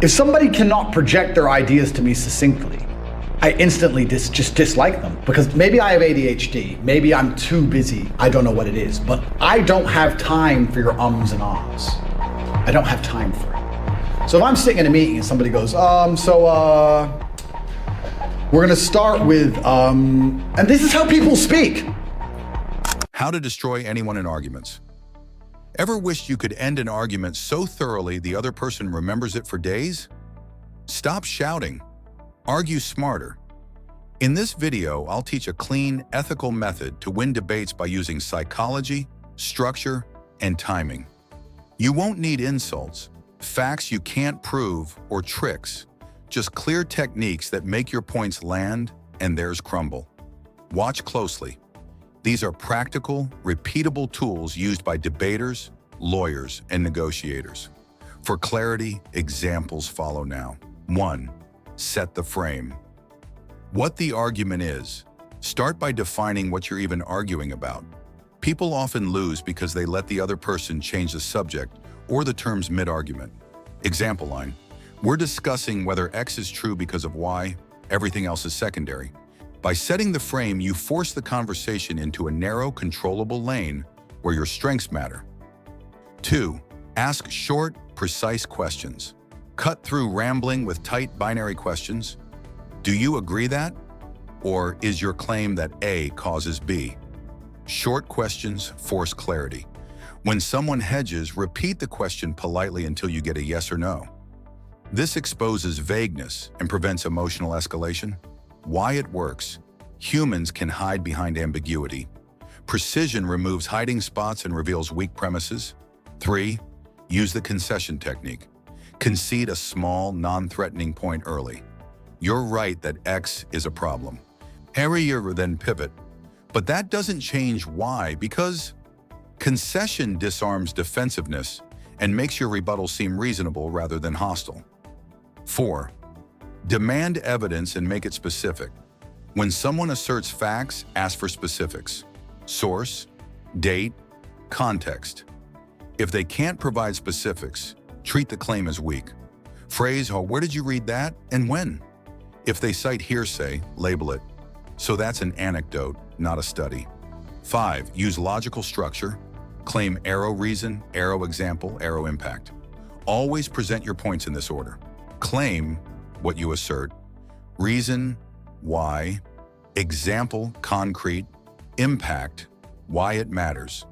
If somebody cannot project their ideas to me succinctly, I instantly just dislike them, because maybe I have ADHD, maybe I'm too busy, I don't know what it is, but I don't have time for your ums and ahs. I don't have time for it. So if I'm sitting in a meeting and somebody goes, we're gonna start with, and this is how people speak. How to destroy anyone in arguments. Ever wished you could end an argument so thoroughly the other person remembers it for days? Stop shouting. Argue smarter. In this video, I'll teach a clean, ethical method to win debates by using psychology, structure, and timing. You won't need insults, facts you can't prove, or tricks. Just clear techniques that make your points land and theirs crumble. Watch closely. These are practical, repeatable tools used by debaters, lawyers, and negotiators. For clarity, examples follow now. 1. Set the frame. What the argument is. Start by defining what you're even arguing about. People often lose because they let the other person change the subject or the terms mid-argument. Example line. We're discussing whether X is true because of Y. Everything else is secondary. By setting the frame, you force the conversation into a narrow, controllable lane where your strengths matter. 2. Ask short, precise questions. Cut through rambling with tight binary questions. Do you agree that? Or is your claim that A causes B? Short questions force clarity. When someone hedges, repeat the question politely until you get a yes or no. This exposes vagueness and prevents emotional escalation. Why it works. Humans can hide behind ambiguity. Precision removes hiding spots and reveals weak premises. 3. Use the concession technique. Concede a small, non-threatening point early. You're right that X is a problem. Parry or then pivot. But that doesn't change why, because concession disarms defensiveness and makes your rebuttal seem reasonable rather than hostile. 4. Demand evidence and make it specific. When someone asserts facts, ask for specifics. Source, date, context. If they can't provide specifics, treat the claim as weak. Phrase, oh, where did you read that and when? If they cite hearsay, label it. So that's an anecdote, not a study. 5. Use logical structure. Claim arrow reason, arrow example, arrow impact. Always present your points in this order. Claim, what you assert. Reason, why. Example, concrete. Impact, why it matters.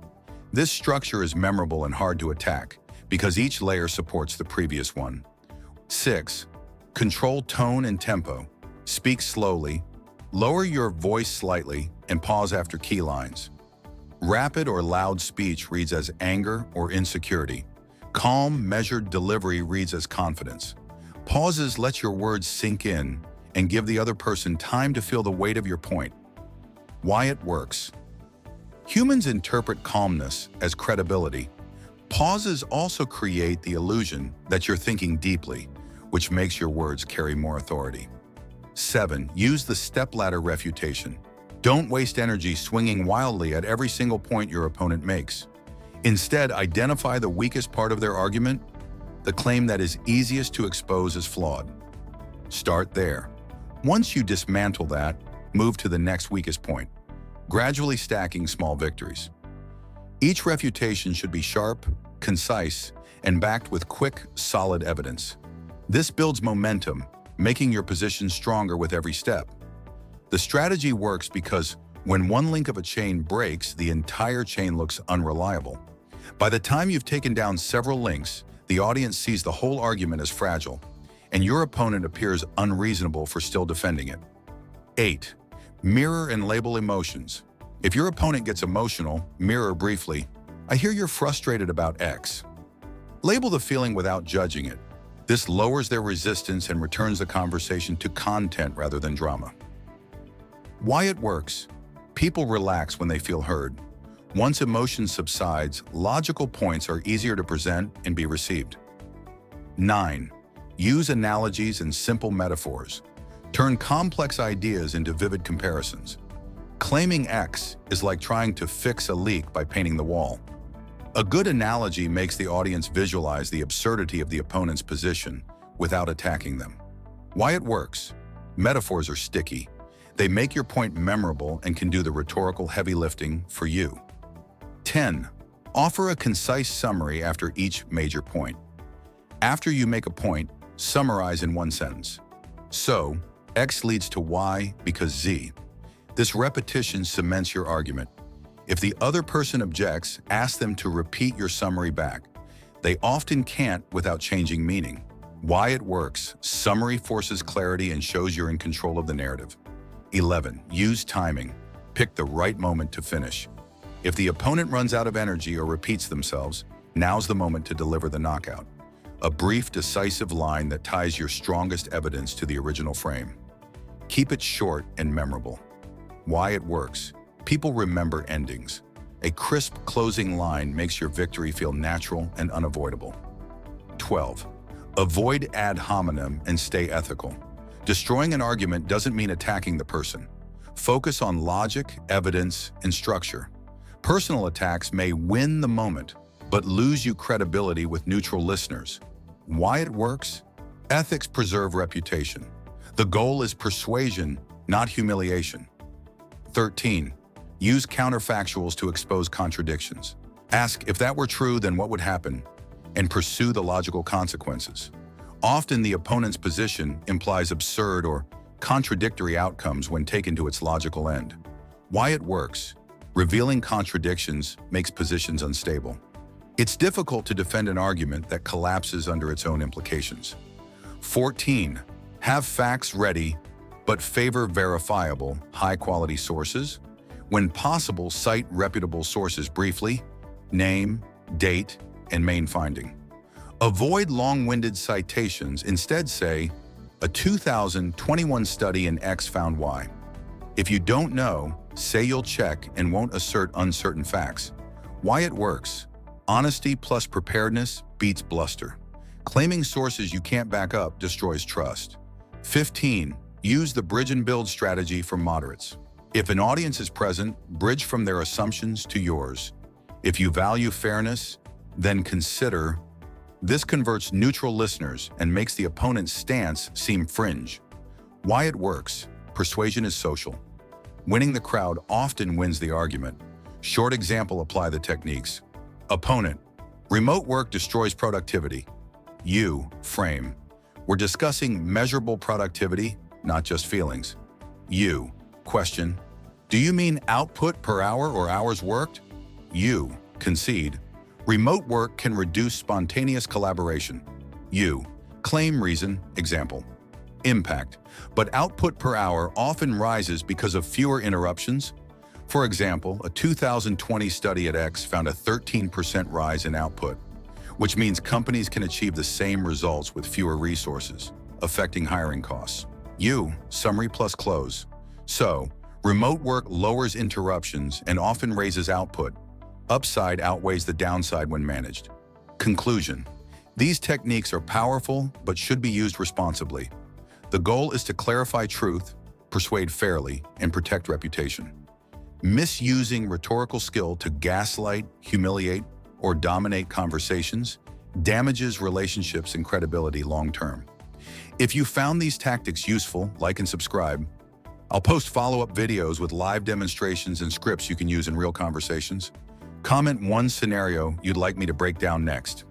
This structure is memorable and hard to attack because each layer supports the previous one. 6. Control tone and tempo. Speak slowly. Lower your voice slightly and pause after key lines. Rapid or loud speech reads as anger or insecurity. Calm, measured delivery reads as confidence. Pauses let your words sink in and give the other person time to feel the weight of your point. Why it works. Humans interpret calmness as credibility. Pauses also create the illusion that you're thinking deeply, which makes your words carry more authority. 7. Use the stepladder refutation. Don't waste energy swinging wildly at every single point your opponent makes. Instead, identify the weakest part of their argument, the claim that is easiest to expose as flawed. Start there. Once you dismantle that, move to the next weakest point, gradually stacking small victories. Each refutation should be sharp, concise, and backed with quick, solid evidence. This builds momentum, making your position stronger with every step. The strategy works because when one link of a chain breaks, the entire chain looks unreliable. By the time you've taken down several links, the audience sees the whole argument as fragile, and your opponent appears unreasonable for still defending it. 8. Mirror and label emotions. If your opponent gets emotional, mirror briefly, "I hear you're frustrated about X." Label the feeling without judging it. This lowers their resistance and returns the conversation to content rather than drama. Why it works. People relax when they feel heard. Once emotion subsides, logical points are easier to present and be received. 9. Use analogies and simple metaphors. Turn complex ideas into vivid comparisons. Claiming X is like trying to fix a leak by painting the wall. A good analogy makes the audience visualize the absurdity of the opponent's position, without attacking them. Why it works? Metaphors are sticky. They make your point memorable and can do the rhetorical heavy lifting for you. 10. Offer a concise summary after each major point. After you make a point, summarize in one sentence. So, X leads to Y because Z. This repetition cements your argument. If the other person objects, ask them to repeat your summary back. They often can't without changing meaning. Why it works. Summary forces clarity and shows you're in control of the narrative. 11. Use timing. Pick the right moment to finish. If the opponent runs out of energy or repeats themselves, now's the moment to deliver the knockout. A brief, decisive line that ties your strongest evidence to the original frame. Keep it short and memorable. Why it works. People remember endings. A crisp closing line makes your victory feel natural and unavoidable. 12. Avoid ad hominem and stay ethical. Destroying an argument doesn't mean attacking the person. Focus on logic, evidence, and structure. Personal attacks may win the moment, but lose you credibility with neutral listeners. Why it works? Ethics preserve reputation. The goal is persuasion, not humiliation. 13. Use counterfactuals to expose contradictions. Ask, if that were true, then what would happen? And pursue the logical consequences. Often the opponent's position implies absurd or contradictory outcomes when taken to its logical end. Why it works? Revealing contradictions makes positions unstable. It's difficult to defend an argument that collapses under its own implications. 14. Have facts ready, but favor verifiable, high-quality sources. When possible, cite reputable sources briefly, name, date, and main finding. Avoid long-winded citations. Instead say, a 2021 study in X found Y. If you don't know, say you'll check and won't assert uncertain facts. Why it works. Honesty plus preparedness beats bluster. Claiming sources you can't back up destroys trust. 15. Use the bridge and build strategy for moderates. If an audience is present, bridge from their assumptions to yours. If you value fairness, then consider. This converts neutral listeners and makes the opponent's stance seem fringe. Why it works. Persuasion is social. Winning the crowd often wins the argument. Short example, apply the techniques. Opponent. Remote work destroys productivity. You, frame. We're discussing measurable productivity, not just feelings. You, question. Do you mean output per hour or hours worked? You, concede. Remote work can reduce spontaneous collaboration. You, claim reason, example. Impact. But output per hour often rises because of fewer interruptions. For example, a 2020 study at X found a 13% rise in output, which means companies can achieve the same results with fewer resources, affecting hiring costs. You, summary plus close. So, remote work lowers interruptions and often raises output. Upside outweighs the downside when managed. Conclusion. These techniques are powerful but should be used responsibly. The goal is to clarify truth, persuade fairly, and protect reputation. Misusing rhetorical skill to gaslight, humiliate, or dominate conversations damages relationships and credibility long-term. If you found these tactics useful, like and subscribe. I'll post follow-up videos with live demonstrations and scripts you can use in real conversations. Comment one scenario you'd like me to break down next.